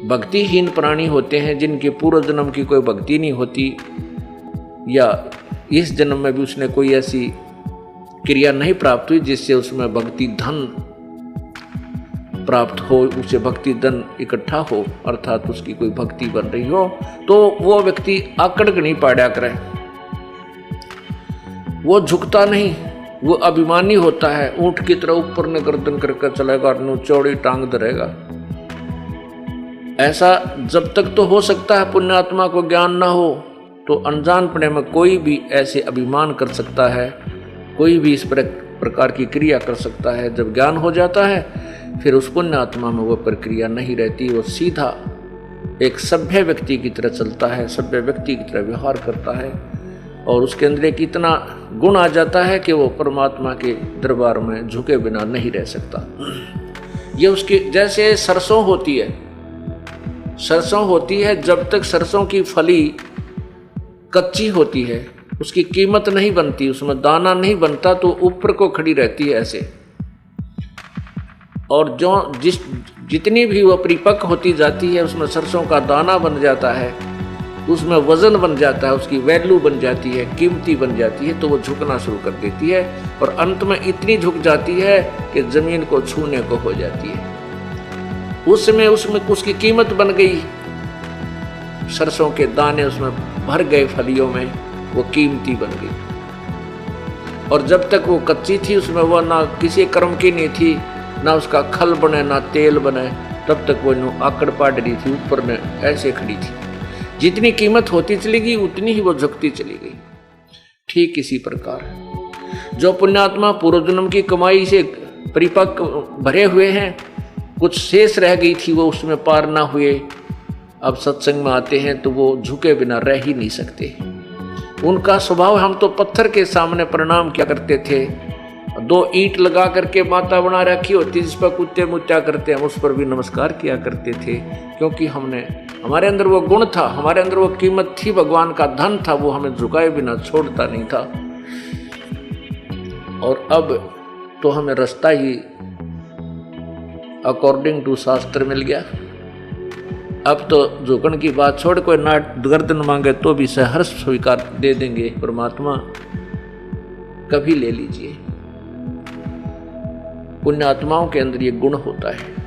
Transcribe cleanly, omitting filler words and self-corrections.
भक्तिहीन प्राणी होते हैं जिनके पूर्व जन्म की कोई भक्ति नहीं होती, या इस जन्म में भी उसने कोई ऐसी क्रिया नहीं प्राप्त हुई जिससे उसमें भक्ति धन प्राप्त हो, उसे भक्ति धन इकट्ठा हो, अर्थात उसकी कोई भक्ति बन रही हो, तो वो व्यक्ति आकड़ नहीं पाड़ा करे, वो झुकता नहीं, वो अभिमानी होता है, ऊंट की तरह ऊपर ने गर्दन करके चलेगा, चौड़ी टांग धरेगा। ऐसा जब तक तो हो सकता है पुण्यात्मा को ज्ञान ना हो, तो अनजानपने में कोई भी ऐसे अभिमान कर सकता है, कोई भी इस प्रकार की क्रिया कर सकता है। जब ज्ञान हो जाता है फिर उस पुण्यात्मा में वो प्रक्रिया नहीं रहती, वो सीधा एक सभ्य व्यक्ति की तरह चलता है, सभ्य व्यक्ति की तरह व्यवहार करता है, और उसके अंदर एक इतना गुण आ जाता है कि वो परमात्मा के दरबार में झुके बिना नहीं रह सकता। ये उसकी जैसे सरसों होती है, सरसों होती है, जब तक सरसों की फली कच्ची होती है उसकी कीमत नहीं बनती, उसमें दाना नहीं बनता, तो ऊपर को खड़ी रहती है ऐसे। और जो जितनी भी वो परिपक्व होती जाती है उसमें सरसों का दाना बन जाता है, उसमें वजन बन जाता है, उसकी वैल्यू बन जाती है, कीमती बन जाती है, तो वो झुकना शुरू कर देती है और अंत में इतनी झुक जाती है कि जमीन को छूने को हो जाती है। उसमें उसकी कीमत बन गई, सरसों के दाने उसमें भर गए, फलियों में वो कीमती बन गई। और जब तक वो कच्ची थी उसमें वो ना किसी कर्म की नहीं थी, ना उसका खल बने ना तेल बने, तब तक वो आकड़ पाड़ रही थी, ऊपर में ऐसे खड़ी थी। जितनी कीमत होती चली गई उतनी ही वो झुकती चली गई। ठीक इसी प्रकार जो पुण्यात्मा पूर्व जन्म की कमाई से परिपक्व भरे हुए हैं, कुछ शेष रह गई थी वो उसमें पार ना हुए, अब सत्संग में आते हैं तो वो झुके बिना रह ही नहीं सकते। उनका स्वभाव, हम तो पत्थर के सामने प्रणाम किया करते थे, 2 ईंट लगा करके माता बना रखी होती जिस पर कुत्ते मुत्या करते हम उस पर भी नमस्कार किया करते थे, क्योंकि हमारे अंदर वो गुण था, हमारे अंदर वो कीमत थी, भगवान का धन था, वो हमें झुकाए बिना छोड़ता नहीं था। और अब तो हमें रास्ता ही अकॉर्डिंग टू शास्त्र मिल गया। अब तो झुकन की बात छोड़, कोई नाट गर्दन मांगे तो भी सहर्ष स्वीकार दे देंगे परमात्मा, कभी ले लीजिए। पुण्यात्माओं के अंदर ये गुण होता है।